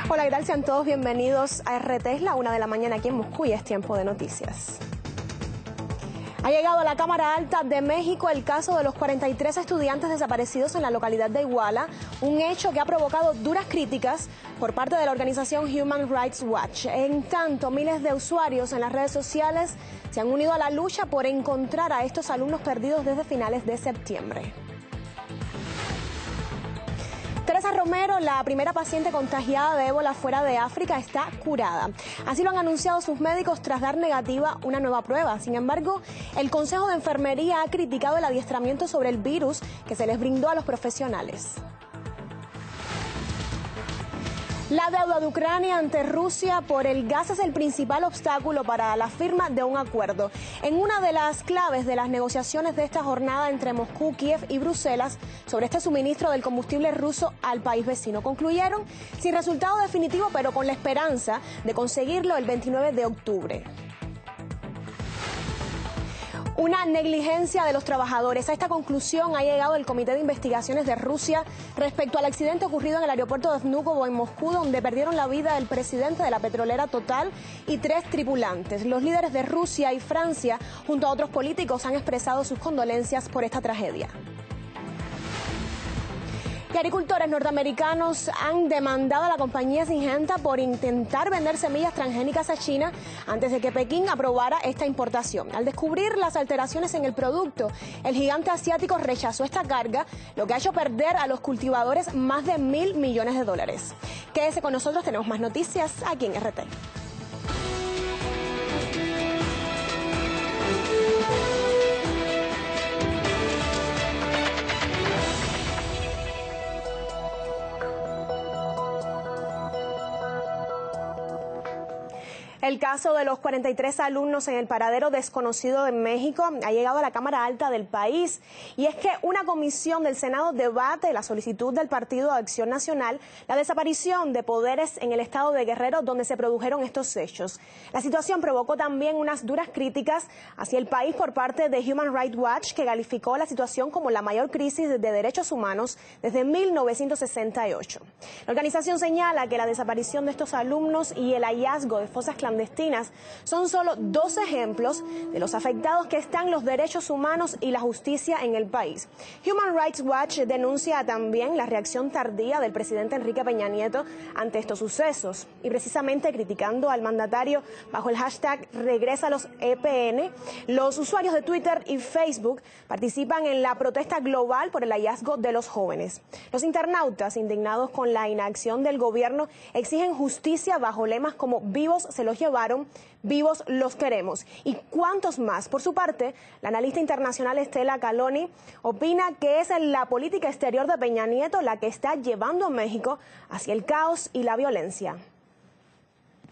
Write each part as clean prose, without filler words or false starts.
Hola, ¿qué tal? Sean todos bienvenidos a RT, es la 1 de la mañana aquí en Moscú y es tiempo de noticias. Ha llegado a la Cámara Alta de México el caso de los 43 estudiantes desaparecidos en la localidad de Iguala, un hecho que ha provocado duras críticas por parte de la organización Human Rights Watch. En tanto, miles de usuarios en las redes sociales se han unido a la lucha por encontrar a estos alumnos perdidos desde finales de septiembre. Teresa Romero, la primera paciente contagiada de ébola fuera de África, está curada. Así lo han anunciado sus médicos tras dar negativa una nueva prueba. Sin embargo, el Consejo de Enfermería ha criticado el adiestramiento sobre el virus que se les brindó a los profesionales. La deuda de Ucrania ante Rusia por el gas es el principal obstáculo para la firma de un acuerdo. En una de las claves de las negociaciones de esta jornada entre Moscú, Kiev y Bruselas sobre este suministro del combustible ruso al país vecino, concluyeron sin resultado definitivo, pero con la esperanza de conseguirlo el 29 de octubre. Una negligencia de los trabajadores. A esta conclusión ha llegado el Comité de Investigaciones de Rusia respecto al accidente ocurrido en el aeropuerto de Vnukovo en Moscú, donde perdieron la vida el presidente de la petrolera Total y 3 tripulantes. Los líderes de Rusia y Francia, junto a otros políticos, han expresado sus condolencias por esta tragedia. Y agricultores norteamericanos han demandado a la compañía Syngenta por intentar vender semillas transgénicas a China antes de que Pekín aprobara esta importación. Al descubrir las alteraciones en el producto, el gigante asiático rechazó esta carga, lo que ha hecho perder a los cultivadores más de $1.000 millones. Quédese con nosotros, tenemos más noticias aquí en RT. El caso de los 43 alumnos en el paradero desconocido de México ha llegado a la Cámara Alta del país. Y es que una comisión del Senado debate la solicitud del Partido de Acción Nacional, la desaparición de poderes en el estado de Guerrero, donde se produjeron estos hechos. La situación provocó también unas duras críticas hacia el país por parte de Human Rights Watch, que calificó la situación como la mayor crisis de derechos humanos desde 1968. La organización señala que la desaparición de estos alumnos y el hallazgo de fosas clandestinas son solo 2 ejemplos de los afectados que están los derechos humanos y la justicia en el país. Human Rights Watch denuncia también la reacción tardía del presidente Enrique Peña Nieto ante estos sucesos y precisamente criticando al mandatario bajo el hashtag Regresa a los EPN. Los usuarios de Twitter y Facebook participan en la protesta global por el hallazgo de los jóvenes. Los internautas, indignados con la inacción del gobierno, exigen justicia bajo lemas como vivos se los llevaron, vivos los queremos. ¿Y cuántos más? Por su parte, la analista internacional Estela Caloni opina que es la política exterior de Peña Nieto la que está llevando a México hacia el caos y la violencia.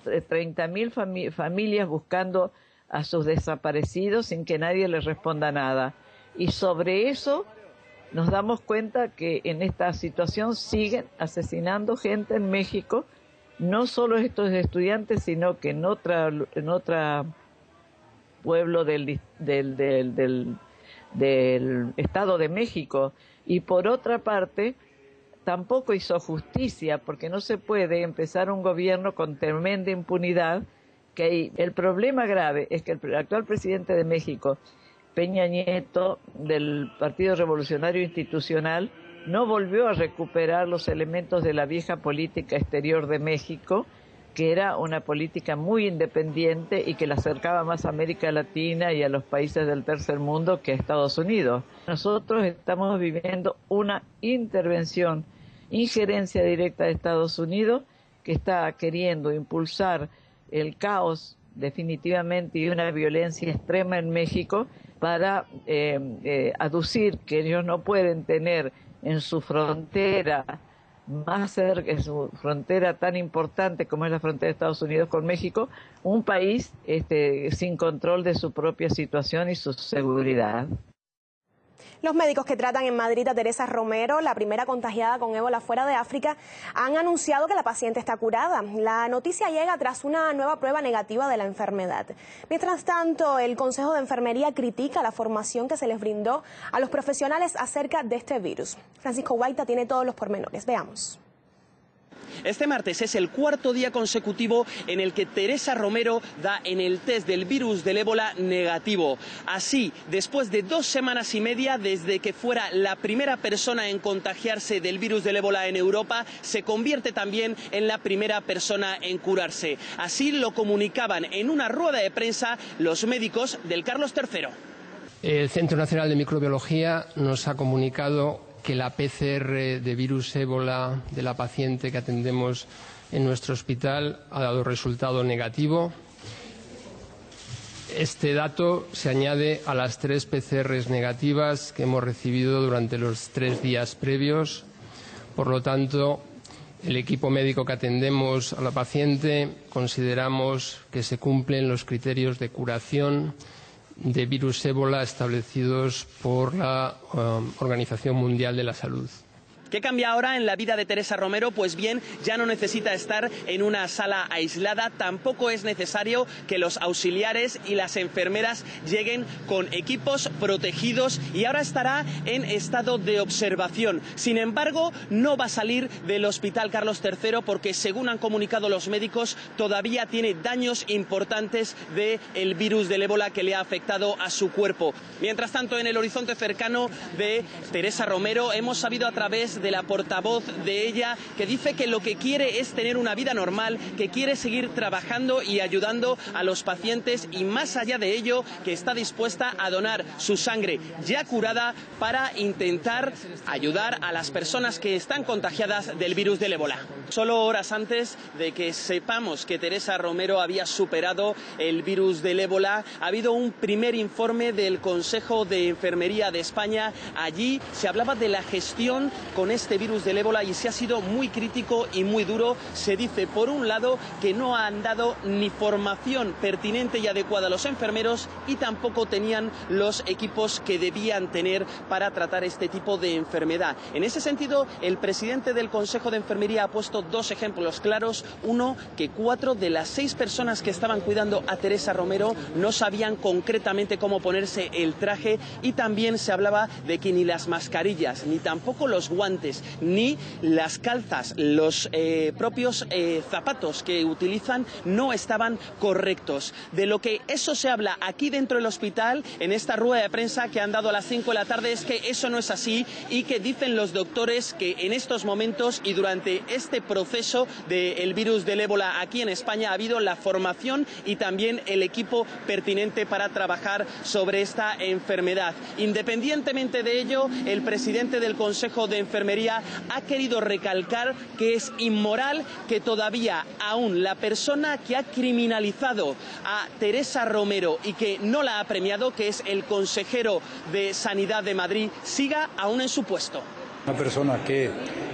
30.000 familias buscando a sus desaparecidos sin que nadie les responda nada. Y sobre eso nos damos cuenta que en esta situación siguen asesinando gente en México. No solo estos estudiantes, sino que en otra pueblo del Estado de México. Y por otra parte, tampoco hizo justicia, porque no se puede empezar un gobierno con tremenda impunidad. Que el problema grave es que el actual presidente de México, Peña Nieto, del Partido Revolucionario Institucional, no volvió a recuperar los elementos de la vieja política exterior de México, que era una política muy independiente y que la acercaba más a América Latina y a los países del tercer mundo que a Estados Unidos. Nosotros estamos viviendo una injerencia directa de Estados Unidos, que está queriendo impulsar el caos definitivamente y una violencia extrema en México para aducir que ellos no pueden tener en su frontera más cerca, en su frontera tan importante como es la frontera de Estados Unidos con México, un país sin control de su propia situación y su seguridad. Los médicos que tratan en Madrid a Teresa Romero, la primera contagiada con ébola fuera de África, han anunciado que la paciente está curada. La noticia llega tras una nueva prueba negativa de la enfermedad. Mientras tanto, el Consejo de Enfermería critica la formación que se les brindó a los profesionales acerca de este virus. Francisco Guaita tiene todos los pormenores. Veamos. Este martes es el cuarto día consecutivo en el que Teresa Romero da en el test del virus del ébola negativo. Así, después de 2 semanas y media desde que fuera la primera persona en contagiarse del virus del ébola en Europa, se convierte también en la primera persona en curarse. Así lo comunicaban en una rueda de prensa los médicos del Carlos III. El Centro Nacional de Microbiología nos ha comunicado que la PCR de virus ébola de la paciente que atendemos en nuestro hospital ha dado resultado negativo. Este dato se añade a las 3 PCRs negativas que hemos recibido durante los 3 días previos. Por lo tanto, el equipo médico que atendemos a la paciente consideramos que se cumplen los criterios de curación de virus ébola establecidos por la Organización Mundial de la Salud. ¿Qué cambia ahora en la vida de Teresa Romero? Pues bien, ya no necesita estar en una sala aislada, tampoco es necesario que los auxiliares y las enfermeras lleguen con equipos protegidos y ahora estará en estado de observación. Sin embargo, no va a salir del Hospital Carlos III porque, según han comunicado los médicos, todavía tiene daños importantes del virus del ébola que le ha afectado a su cuerpo. Mientras tanto, en el horizonte cercano de Teresa Romero hemos sabido a través de la portavoz de ella que dice que lo que quiere es tener una vida normal, que quiere seguir trabajando y ayudando a los pacientes y, más allá de ello, que está dispuesta a donar su sangre ya curada para intentar ayudar a las personas que están contagiadas del virus del ébola. Solo horas antes de que sepamos que Teresa Romero había superado el virus del ébola, ha habido un primer informe del Consejo de Enfermería de España. Allí se hablaba de la gestión con este virus del ébola y se ha sido muy crítico y muy duro. Se dice, por un lado, que no han dado ni formación pertinente y adecuada a los enfermeros y tampoco tenían los equipos que debían tener para tratar este tipo de enfermedad. En ese sentido, el presidente del Consejo de Enfermería ha puesto 2 ejemplos claros. Uno, que 4 de las 6 personas que estaban cuidando a Teresa Romero no sabían concretamente cómo ponerse el traje, y también se hablaba de que ni las mascarillas, ni tampoco los guantes, ni las calzas, los propios zapatos que utilizan no estaban correctos. De lo que eso se habla aquí dentro del hospital, en esta rueda de prensa que han dado a las 5 de la tarde, es que eso no es así y que dicen los doctores que en estos momentos y durante este proceso del virus del ébola aquí en España ha habido la formación y también el equipo pertinente para trabajar sobre esta enfermedad. Independientemente de ello, el presidente del Consejo de Enfermería ha querido recalcar que es inmoral que todavía aún la persona que ha criminalizado a Teresa Romero y que no la ha premiado, que es el consejero de Sanidad de Madrid, siga aún en su puesto. Una persona que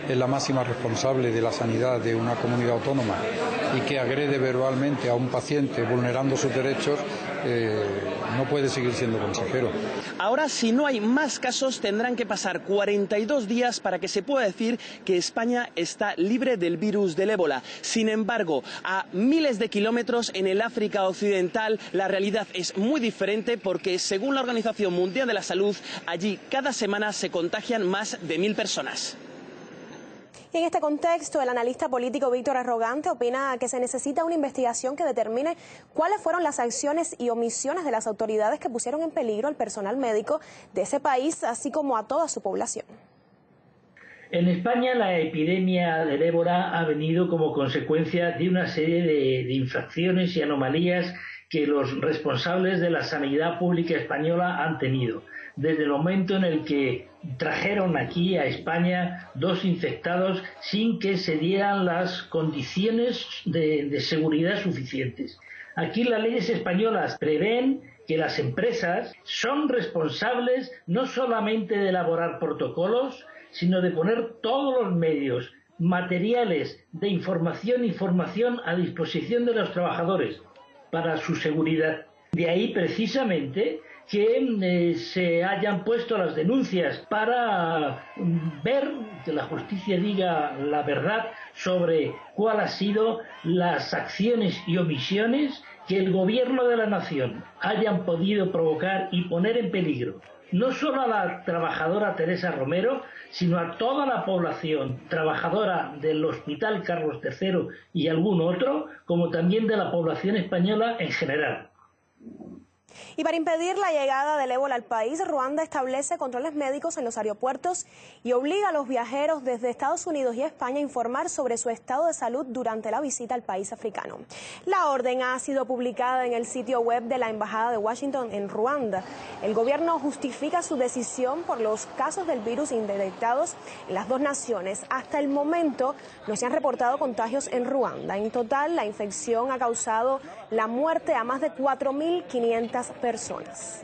es la máxima responsable de la sanidad de una comunidad autónoma y que agrede verbalmente a un paciente vulnerando sus derechos, no puede seguir siendo consejero. Ahora, si no hay más casos, tendrán que pasar 42 días para que se pueda decir que España está libre del virus del ébola. Sin embargo, a miles de kilómetros en el África Occidental, la realidad es muy diferente porque, según la Organización Mundial de la Salud, allí cada semana se contagian más de 1000 personas. Y en este contexto, el analista político Víctor Arrogante opina que se necesita una investigación que determine cuáles fueron las acciones y omisiones de las autoridades que pusieron en peligro al personal médico de ese país, así como a toda su población. En España, la epidemia del ébola ha venido como consecuencia de una serie de infracciones y anomalías que los responsables de la sanidad pública española han tenido, desde el momento en el que trajeron aquí a España 2 infectados sin que se dieran las condiciones de seguridad suficientes. Aquí las leyes españolas prevén que las empresas son responsables no solamente de elaborar protocolos, sino de poner todos los medios materiales de información y formación a disposición de los trabajadores para su seguridad. De ahí precisamente que se hayan puesto las denuncias para ver que la justicia diga la verdad sobre cuál han sido las acciones y omisiones que el gobierno de la nación hayan podido provocar y poner en peligro no solo a la trabajadora Teresa Romero, sino a toda la población trabajadora del Hospital Carlos III y algún otro, como también de la población española en general. Y para impedir la llegada del ébola al país, Ruanda establece controles médicos en los aeropuertos y obliga a los viajeros desde Estados Unidos y España a informar sobre su estado de salud durante la visita al país africano. La orden ha sido publicada en el sitio web de la Embajada de Washington en Ruanda. El gobierno justifica su decisión por los casos del virus indetectados en las dos naciones. Hasta el momento no se han reportado contagios en Ruanda. En total, la infección ha causado la muerte a más de 4.500 personas.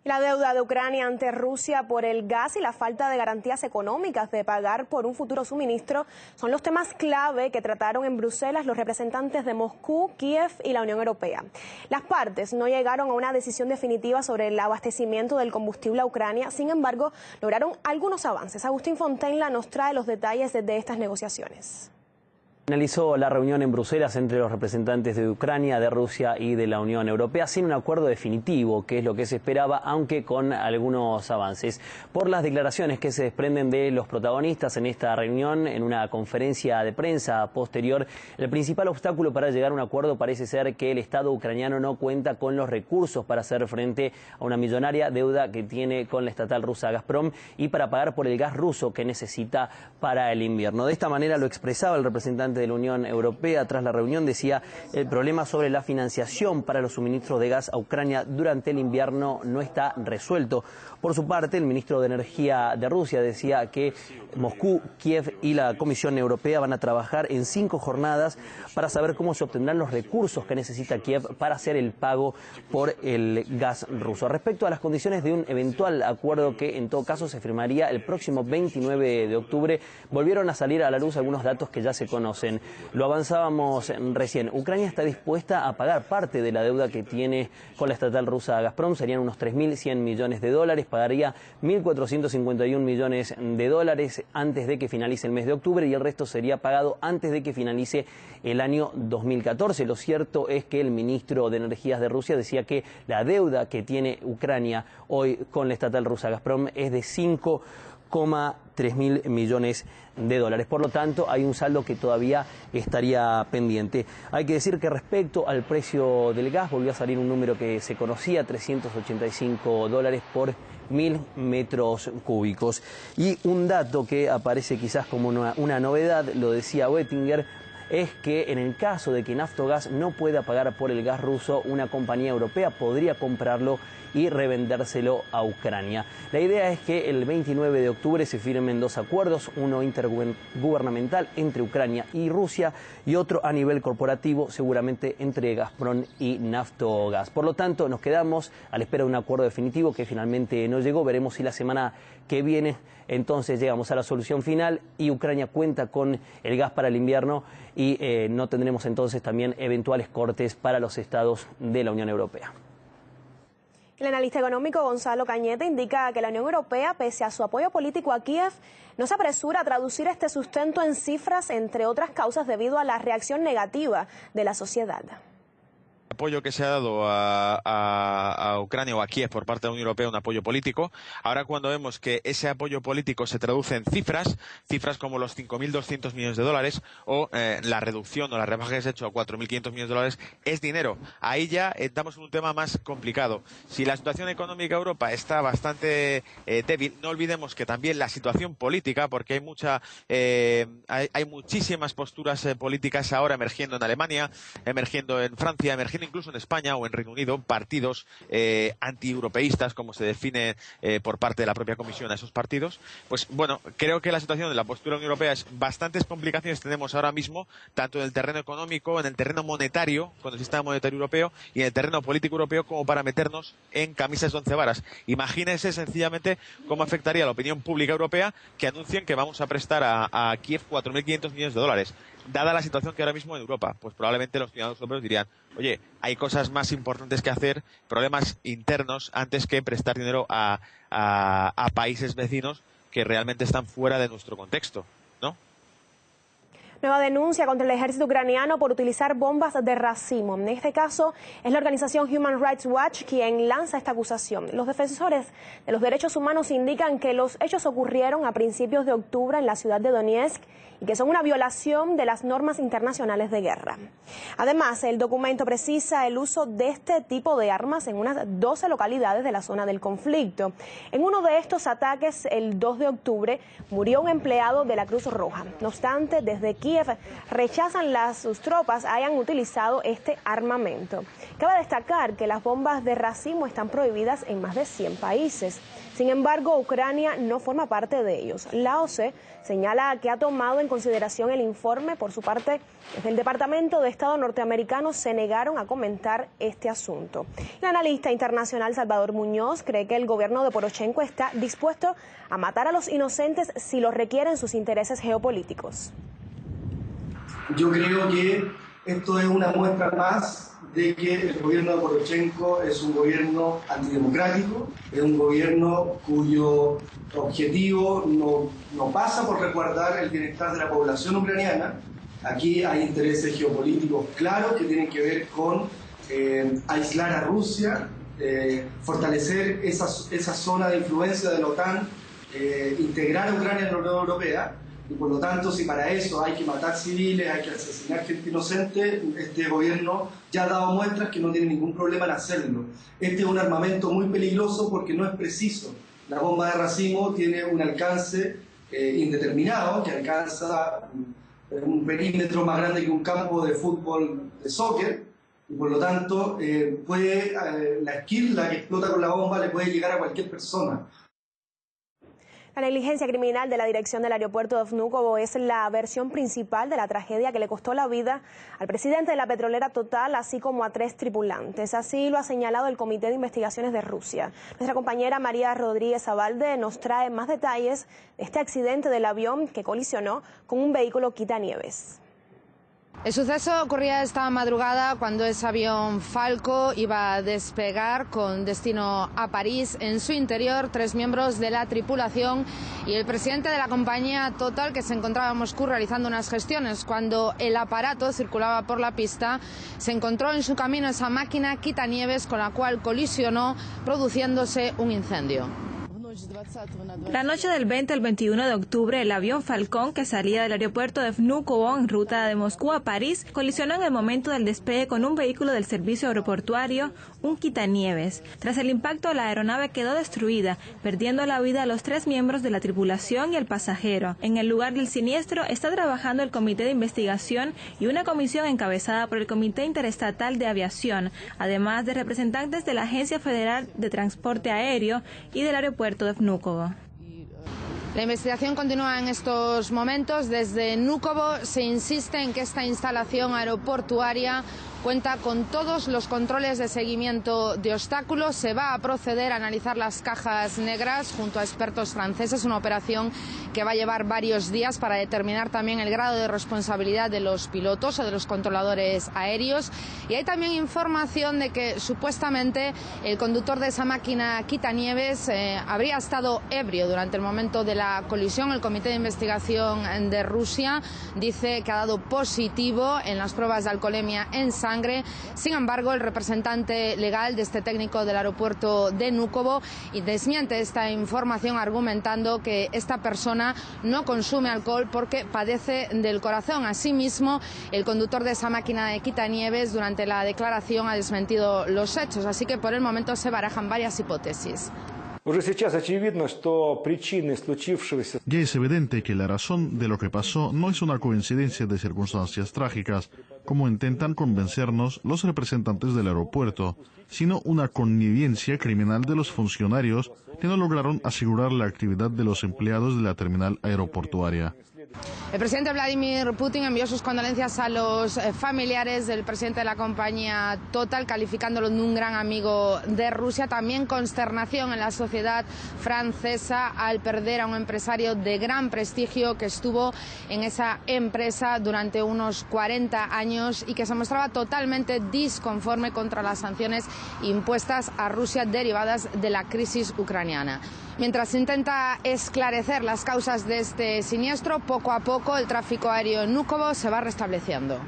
La deuda de Ucrania ante Rusia por el gas y la falta de garantías económicas de pagar por un futuro suministro son los temas clave que trataron en Bruselas los representantes de Moscú, Kiev y la Unión Europea. Las partes no llegaron a una decisión definitiva sobre el abastecimiento del combustible a Ucrania, sin embargo, lograron algunos avances. Agustín Fontainla nos trae los detalles de estas negociaciones. Finalizó la reunión en Bruselas entre los representantes de Ucrania, de Rusia y de la Unión Europea sin un acuerdo definitivo, que es lo que se esperaba, aunque con algunos avances. Por las declaraciones que se desprenden de los protagonistas en esta reunión, en una conferencia de prensa posterior, el principal obstáculo para llegar a un acuerdo parece ser que el Estado ucraniano no cuenta con los recursos para hacer frente a una millonaria deuda que tiene con la estatal rusa Gazprom y para pagar por el gas ruso que necesita para el invierno. De esta manera lo expresaba el representante de la Unión Europea. Tras la reunión decía: el problema sobre la financiación para los suministros de gas a Ucrania durante el invierno no está resuelto. Por su parte, el ministro de Energía de Rusia decía que Moscú, Kiev y la Comisión Europea van a trabajar en 5 jornadas para saber cómo se obtendrán los recursos que necesita Kiev para hacer el pago por el gas ruso. Respecto a las condiciones de un eventual acuerdo que en todo caso se firmaría el próximo 29 de octubre, volvieron a salir a la luz algunos datos que ya se conocen. Lo avanzábamos recién. Ucrania está dispuesta a pagar parte de la deuda que tiene con la estatal rusa Gazprom. Serían unos 3.100 millones de dólares. Pagaría 1.451 millones de dólares antes de que finalice el mes de octubre y el resto sería pagado antes de que finalice el año 2014. Lo cierto es que el ministro de Energías de Rusia decía que la deuda que tiene Ucrania hoy con la estatal rusa Gazprom es de 5,3 mil millones de dólares. Por lo tanto, hay un saldo que todavía estaría pendiente. Hay que decir que respecto al precio del gas volvió a salir un número que se conocía, $385 por 1.000 metros cúbicos. Y un dato que aparece quizás como una novedad, lo decía Oettinger, es que en el caso de que Naftogaz no pueda pagar por el gas ruso, una compañía europea podría comprarlo y revendérselo a Ucrania. La idea es que el 29 de octubre se firmen 2 acuerdos, uno intergubernamental entre Ucrania y Rusia y otro a nivel corporativo, seguramente entre Gazprom y Naftogaz. Por lo tanto, nos quedamos a la espera de un acuerdo definitivo que finalmente no llegó. Veremos si la semana que viene entonces llegamos a la solución final y Ucrania cuenta con el gas para el invierno y no tendremos entonces también eventuales cortes para los estados de la Unión Europea. El analista económico Gonzalo Cañete indica que la Unión Europea, pese a su apoyo político a Kiev, no se apresura a traducir este sustento en cifras, entre otras causas, debido a la reacción negativa de la sociedad. El apoyo que se ha dado a Ucrania o a Kiev por parte de la Unión Europea, un apoyo político. Ahora, cuando vemos que ese apoyo político se traduce en cifras como los 5.200 millones de dólares o la reducción o la rebaja que se ha hecho a 4.500 millones de dólares, es dinero. Ahí ya estamos en un tema más complicado. Si la situación económica de Europa está bastante débil, no olvidemos que también la situación política, porque hay muchísimas posturas políticas ahora emergiendo en Alemania, emergiendo en Francia, emergiendo incluso en España o en Reino Unido, partidos antieuropeístas, como se define por parte de la propia Comisión a esos partidos. Pues bueno, creo que la situación de la postura de la Unión Europea es bastantes complicaciones tenemos ahora mismo, tanto en el terreno económico, en el terreno monetario, con el sistema monetario europeo, y en el terreno político europeo, como para meternos en camisas de 11 varas. Imagínense sencillamente cómo afectaría a la opinión pública europea que anuncien que vamos a prestar a Kiev 4.500 millones de dólares. Dada la situación que ahora mismo en Europa, pues probablemente los ciudadanos europeos dirían: oye, hay cosas más importantes que hacer, problemas internos, antes que prestar dinero a países vecinos que realmente están fuera de nuestro contexto, ¿no? Nueva denuncia contra el ejército ucraniano por utilizar bombas de racimo. En este caso, es la organización Human Rights Watch quien lanza esta acusación. Los defensores de los derechos humanos indican que los hechos ocurrieron a principios de octubre en la ciudad de Donetsk y que son una violación de las normas internacionales de guerra. Además, el documento precisa el uso de este tipo de armas en unas 12 localidades de la zona del conflicto. En uno de estos ataques, el 2 de octubre, murió un empleado de la Cruz Roja. No obstante, desde Kiev rechazan sus tropas hayan utilizado este armamento. Cabe destacar que las bombas de racimo están prohibidas en más de 100 países. Sin embargo, Ucrania no forma parte de ellos. La OCE señala que ha tomado en consideración el informe. Por su parte, desde el Departamento de Estado norteamericano se negaron a comentar este asunto. El analista internacional Salvador Muñoz cree que el gobierno de Poroshenko está dispuesto a matar a los inocentes si lo requieren sus intereses geopolíticos. Yo creo que esto es una muestra más de que el gobierno de Poroshenko es un gobierno antidemocrático, es un gobierno cuyo objetivo no pasa por resguardar el bienestar de la población ucraniana. Aquí hay intereses geopolíticos claros que tienen que ver con aislar a Rusia, fortalecer esa zona de influencia de la OTAN, integrar a Ucrania en la Unión Europea. Y por lo tanto, si para eso hay que matar civiles, hay que asesinar gente inocente, este gobierno ya ha dado muestras que no tiene ningún problema en hacerlo. Este es un armamento muy peligroso porque no es preciso. La bomba de racimo tiene un alcance indeterminado, que alcanza un perímetro más grande que un campo de fútbol, de soccer, y por lo tanto la esquirla que explota con la bomba le puede llegar a cualquier persona. La negligencia criminal de la dirección del aeropuerto de Vnukovo es la versión principal de la tragedia que le costó la vida al presidente de la petrolera Total, así como a 3 tripulantes. Así lo ha señalado el Comité de Investigaciones de Rusia. Nuestra compañera María Rodríguez Abalde nos trae más detalles de este accidente del avión que colisionó con un vehículo quitanieves. El suceso ocurría esta madrugada cuando ese avión Falco iba a despegar con destino a París. En su interior, 3 miembros de la tripulación y el presidente de la compañía Total, que se encontraba en Moscú realizando unas gestiones. Cuando el aparato circulaba por la pista, se encontró en su camino esa máquina quitanieves con la cual colisionó, produciéndose un incendio. La noche del 20 al 21 de octubre, el avión Falcón, que salía del aeropuerto de Vnukovo en ruta de Moscú a París, colisionó en el momento del despegue con un vehículo del servicio aeroportuario, un quitanieves. Tras el impacto, la aeronave quedó destruida, perdiendo la vida a los 3 miembros de la tripulación y el pasajero. En el lugar del siniestro está trabajando el Comité de Investigación y una comisión encabezada por el Comité Interestatal de Aviación, además de representantes de la Agencia Federal de Transporte Aéreo y del aeropuerto de Vnukovo. La investigación continúa en estos momentos. Desde Vnukovo se insiste en que esta instalación aeroportuaria cuenta con todos los controles de seguimiento de obstáculos. Se va a proceder a analizar las cajas negras junto a expertos franceses, una operación que va a llevar varios días para determinar también el grado de responsabilidad de los pilotos o de los controladores aéreos. Y hay también información de que supuestamente el conductor de esa máquina quitanieves habría estado ebrio durante el momento de la colisión. El Comité de Investigación de Rusia dice que ha dado positivo en las pruebas de alcoholemia en sangre. Sin embargo, el representante legal de este técnico del aeropuerto de Vnukovo desmiente esta información argumentando que esta persona no consume alcohol porque padece del corazón. Asimismo, el conductor de esa máquina de quitanieves durante la declaración ha desmentido los hechos, así que por el momento se barajan varias hipótesis. Ya es evidente que la razón de lo que pasó no es una coincidencia de circunstancias trágicas, como intentan convencernos los representantes del aeropuerto, sino una connivencia criminal de los funcionarios que no lograron asegurar la actividad de los empleados de la terminal aeroportuaria. El presidente Vladimir Putin envió sus condolencias a los familiares del presidente de la compañía Total, calificándolo de un gran amigo de Rusia. También consternación en la sociedad francesa al perder a un empresario de gran prestigio que estuvo en esa empresa durante unos 40 años y que se mostraba totalmente disconforme contra las sanciones impuestas a Rusia derivadas de la crisis ucraniana. Mientras se intenta esclarecer las causas de este siniestro, poco a poco el tráfico aéreo en Vnukovo se va restableciendo.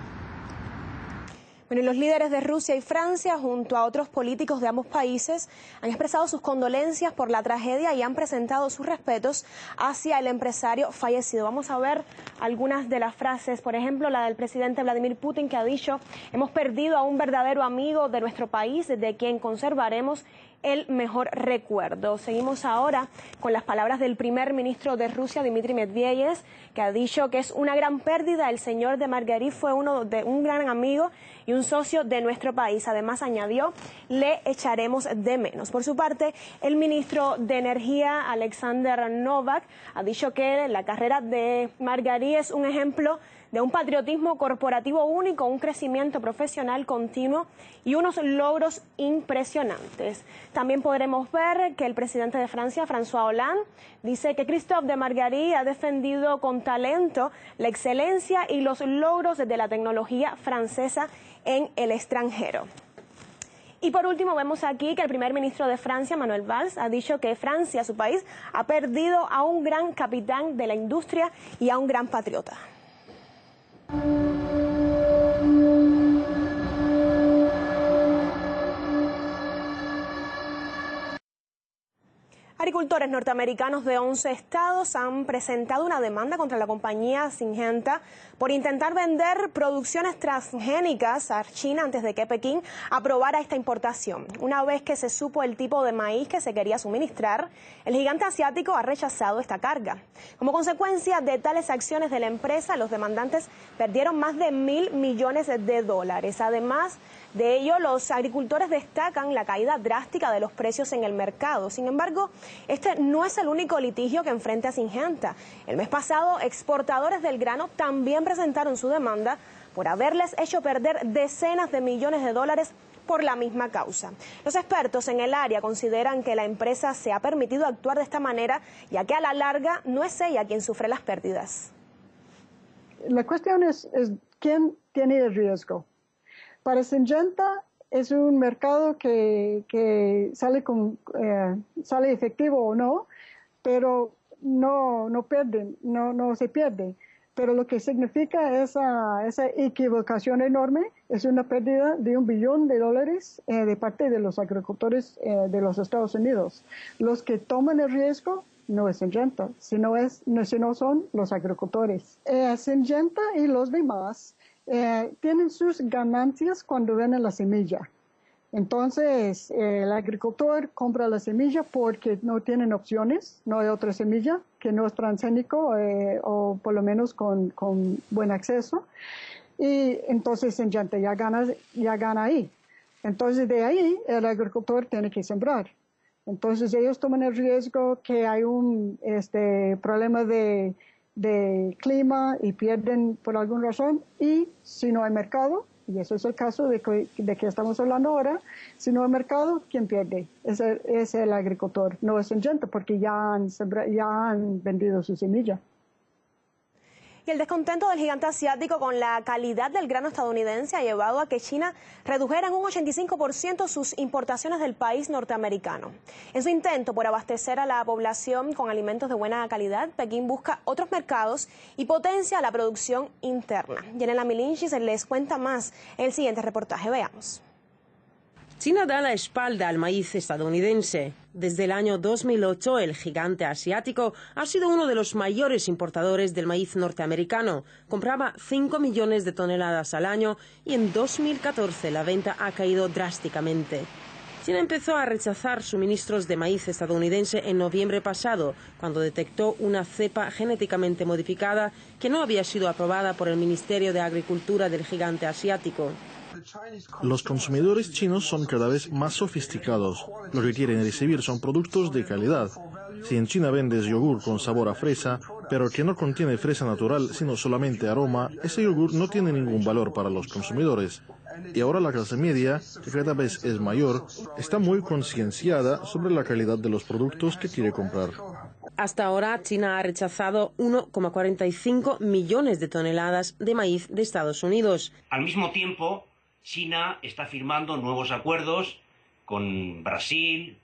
Bueno, y los líderes de Rusia y Francia, junto a otros políticos de ambos países, han expresado sus condolencias por la tragedia y han presentado sus respetos hacia el empresario fallecido. Vamos a ver algunas de las frases, por ejemplo, la del presidente Vladimir Putin, que ha dicho: hemos perdido a un verdadero amigo de nuestro país, de quien conservaremos el mejor recuerdo. Seguimos ahora con las palabras del primer ministro de Rusia, Dmitry Medvedev, que ha dicho que es una gran pérdida. El señor de Margarit fue un gran amigo y un socio de nuestro país. Además, añadió, le echaremos de menos. Por su parte, el ministro de Energía, Alexander Novak, ha dicho que la carrera de Margarit es un ejemplo de un patriotismo corporativo único, un crecimiento profesional continuo y unos logros impresionantes. También podremos ver que el presidente de Francia, François Hollande, dice que Christophe de Margarit ha defendido con talento la excelencia y los logros de la tecnología francesa en el extranjero. Y por último vemos aquí que el primer ministro de Francia, Manuel Valls, ha dicho que Francia, su país, ha perdido a un gran capitán de la industria y a un gran patriota. Agricultores norteamericanos de 11 estados han presentado una demanda contra la compañía Syngenta por intentar vender producciones transgénicas a China antes de que Pekín aprobara esta importación. Una vez que se supo el tipo de maíz que se quería suministrar, el gigante asiático ha rechazado esta carga. Como consecuencia de tales acciones de la empresa, los demandantes perdieron más de $1.000 millones. Además de ello, los agricultores destacan la caída drástica de los precios en el mercado. Sin embargo, este no es el único litigio que enfrenta Syngenta. El mes pasado, exportadores del grano también presentaron su demanda por haberles hecho perder decenas de millones de dólares por la misma causa. Los expertos en el área consideran que la empresa se ha permitido actuar de esta manera, ya que a la larga no es ella quien sufre las pérdidas. La cuestión es quién tiene el riesgo. Para Syngenta es un mercado que sale efectivo o no, pero no se pierde. Pero lo que significa esa equivocación enorme es una pérdida de $1 billón de parte de los agricultores de los Estados Unidos. Los que toman el riesgo no es Syngenta, sino son los agricultores. Syngenta y los demás tienen sus ganancias cuando venden la semilla. Entonces, el agricultor compra la semilla porque no tienen opciones, no hay otra semilla que no es transgénico o por lo menos con buen acceso. Y entonces Syngenta ya gana ahí. Entonces, de ahí el agricultor tiene que sembrar. Entonces, ellos toman el riesgo que hay un problema de clima y pierden por alguna razón, y si no hay mercado, y eso es el caso de que estamos hablando ahora, si no hay mercado, ¿quién pierde? Es el agricultor, no es Syngenta, porque ya han vendido su semilla. Y el descontento del gigante asiático con la calidad del grano estadounidense ha llevado a que China redujera en un 85% sus importaciones del país norteamericano. En su intento por abastecer a la población con alimentos de buena calidad, Pekín busca otros mercados y potencia la producción interna. Yanela Milinchis les cuenta más en el siguiente reportaje. Veamos. China da la espalda al maíz estadounidense. Desde el año 2008, el gigante asiático ha sido uno de los mayores importadores del maíz norteamericano. Compraba 5 millones de toneladas al año y en 2014 la venta ha caído drásticamente. China empezó a rechazar suministros de maíz estadounidense en noviembre pasado, cuando detectó una cepa genéticamente modificada que no había sido aprobada por el Ministerio de Agricultura del gigante asiático. Los consumidores chinos son cada vez más sofisticados. Lo que quieren recibir son productos de calidad. Si en China vendes yogur con sabor a fresa, pero que no contiene fresa natural, sino solamente aroma, ese yogur no tiene ningún valor para los consumidores. Y ahora la clase media, que cada vez es mayor, está muy concienciada sobre la calidad de los productos que quiere comprar. Hasta ahora, China ha rechazado 1,45 millones de toneladas de maíz de Estados Unidos. Al mismo tiempo, China está firmando nuevos acuerdos con Brasil,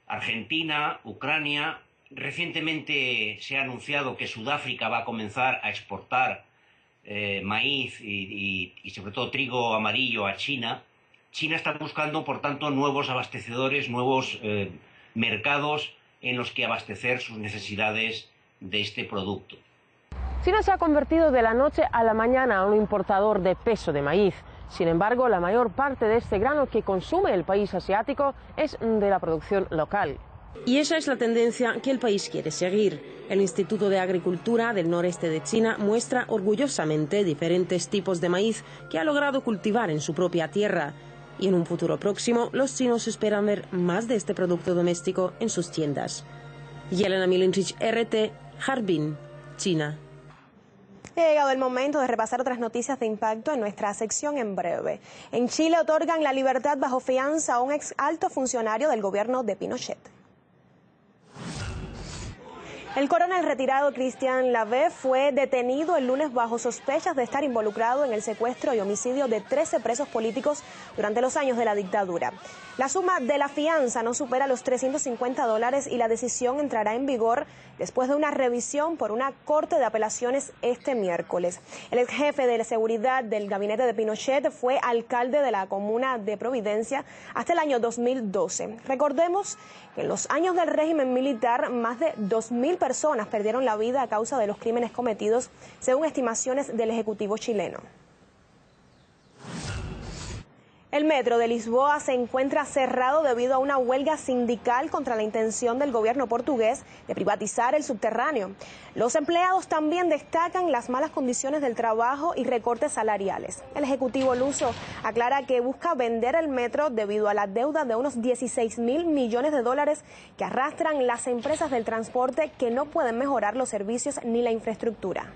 Argentina, Ucrania. Recientemente se ha anunciado que Sudáfrica va a comenzar a exportar maíz y sobre todo trigo amarillo a China. China está buscando, por tanto, nuevos abastecedores, nuevos mercados en los que abastecer sus necesidades de este producto. China se ha convertido de la noche a la mañana en un importador de peso de maíz. Sin embargo, la mayor parte de este grano que consume el país asiático es de la producción local. Y esa es la tendencia que el país quiere seguir. El Instituto de Agricultura del noreste de China muestra orgullosamente diferentes tipos de maíz que ha logrado cultivar en su propia tierra. Y en un futuro próximo, los chinos esperan ver más de este producto doméstico en sus tiendas. Yelena Milinchich, RT, Harbin, China. Ha llegado el momento de repasar otras noticias de impacto en nuestra sección en breve. En Chile otorgan la libertad bajo fianza a un ex alto funcionario del gobierno de Pinochet. El coronel retirado Christian Lavey fue detenido el lunes bajo sospechas de estar involucrado en el secuestro y homicidio de 13 presos políticos durante los años de la dictadura. La suma de la fianza no supera los $350 y la decisión entrará en vigor después de una revisión por una corte de apelaciones este miércoles. El ex jefe de la seguridad del gabinete de Pinochet fue alcalde de la comuna de Providencia hasta el año 2012. Recordemos que en los años del régimen militar más de 2.000 personas perdieron la vida a causa de los crímenes cometidos, según estimaciones del Ejecutivo chileno. El metro de Lisboa se encuentra cerrado debido a una huelga sindical contra la intención del gobierno portugués de privatizar el subterráneo. Los empleados también destacan las malas condiciones del trabajo y recortes salariales. El Ejecutivo luso aclara que busca vender el metro debido a la deuda de unos 16.000 millones de dólares que arrastran las empresas del transporte que no pueden mejorar los servicios ni la infraestructura.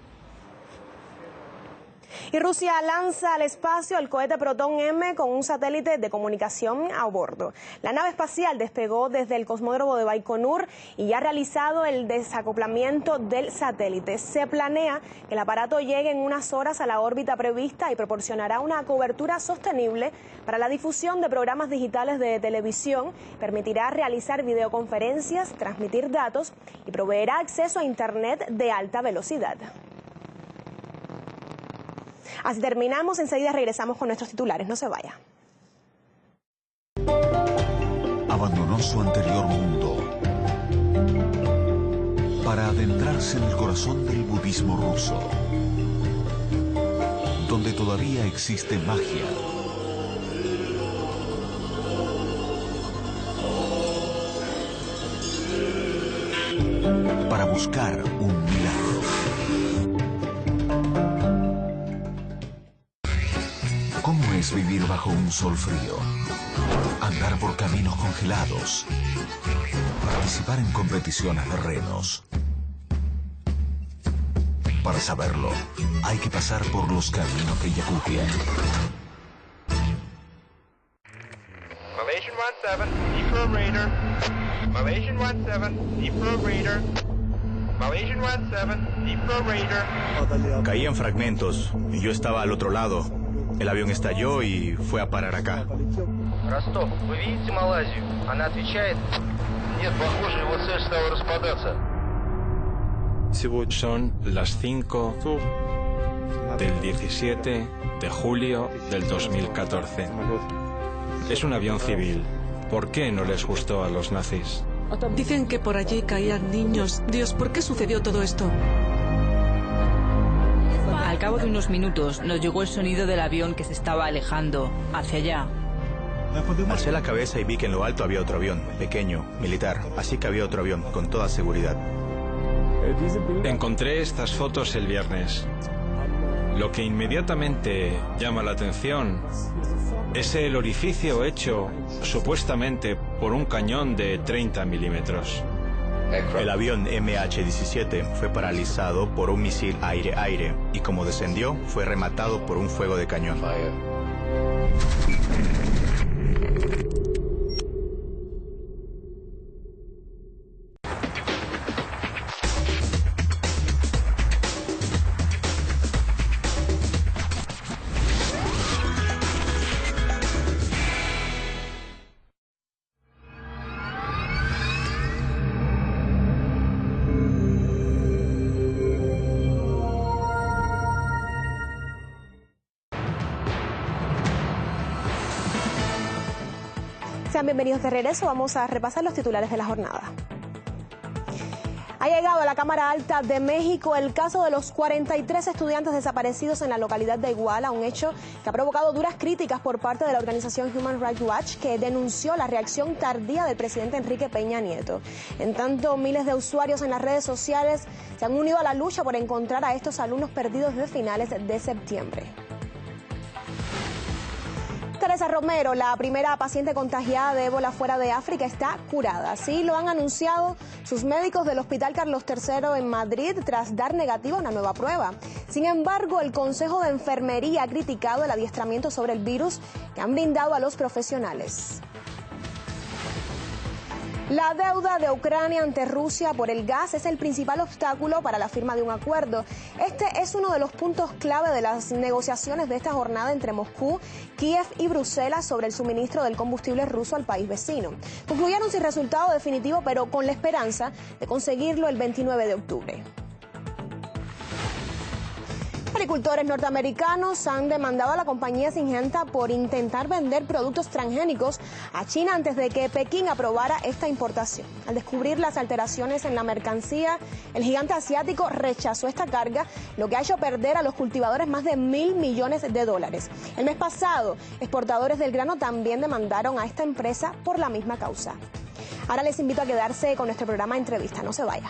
Y Rusia lanza al espacio el cohete Proton M con un satélite de comunicación a bordo. La nave espacial despegó desde el cosmódromo de Baikonur y ya ha realizado el desacoplamiento del satélite. Se planea que el aparato llegue en unas horas a la órbita prevista y proporcionará una cobertura sostenible para la difusión de programas digitales de televisión, permitirá realizar videoconferencias, transmitir datos y proveerá acceso a Internet de alta velocidad. Así terminamos, enseguida regresamos con nuestros titulares, no se vaya. Abandonó su anterior mundo para adentrarse en el corazón del budismo ruso, donde todavía existe magia. Para buscar un milagro. ¿Cómo es vivir bajo un sol frío? Andar por caminos congelados. Participar en competiciones de renos. Para saberlo, hay que pasar por los caminos de Yakutia. Malaysian 17, Deep Raider. Malaysian 17, Deep Raider. Malaysian 17, Deep Raider. Caían fragmentos y yo estaba al otro lado. El avión estalló y fue a parar acá. Ростов, вы видите Малайзию? Она отвечает. Нет, похоже, его цель стала распадаться. Son las 5 del 17 de julio del 2014. Es un avión civil. ¿Por qué no les gustó a los nazis? Dicen que por allí caían niños. Dios, ¿por qué sucedió todo esto? Al cabo de unos minutos nos llegó el sonido del avión que se estaba alejando, hacia allá. Alcé la cabeza y vi que en lo alto había otro avión, pequeño, militar, así que había otro avión, con toda seguridad. Encontré estas fotos el viernes. Lo que inmediatamente llama la atención es el orificio hecho supuestamente por un cañón de 30 milímetros. El avión MH17 fue paralizado por un misil aire-aire y como descendió fue rematado por un fuego de cañón. Sean bienvenidos de regreso, vamos a repasar los titulares de la jornada. Ha llegado a la Cámara Alta de México el caso de los 43 estudiantes desaparecidos en la localidad de Iguala, un hecho que ha provocado duras críticas por parte de la organización Human Rights Watch, que denunció la reacción tardía del presidente Enrique Peña Nieto. En tanto, miles de usuarios en las redes sociales se han unido a la lucha por encontrar a estos alumnos perdidos desde finales de septiembre. Teresa Romero, la primera paciente contagiada de ébola fuera de África, está curada. Así lo han anunciado sus médicos del Hospital Carlos III en Madrid tras dar negativa a una nueva prueba. Sin embargo, el Consejo de Enfermería ha criticado el adiestramiento sobre el virus que han brindado a los profesionales. La deuda de Ucrania ante Rusia por el gas es el principal obstáculo para la firma de un acuerdo. Este es uno de los puntos clave de las negociaciones de esta jornada entre Moscú, Kiev y Bruselas sobre el suministro del combustible ruso al país vecino. Concluyeron sin resultado definitivo, pero con la esperanza de conseguirlo el 29 de octubre. Agricultores norteamericanos han demandado a la compañía Syngenta por intentar vender productos transgénicos a China antes de que Pekín aprobara esta importación. Al descubrir las alteraciones en la mercancía, el gigante asiático rechazó esta carga, lo que ha hecho perder a los cultivadores más de $1.000 millones. El mes pasado, exportadores del grano también demandaron a esta empresa por la misma causa. Ahora les invito a quedarse con nuestro programa de entrevista. No se vaya.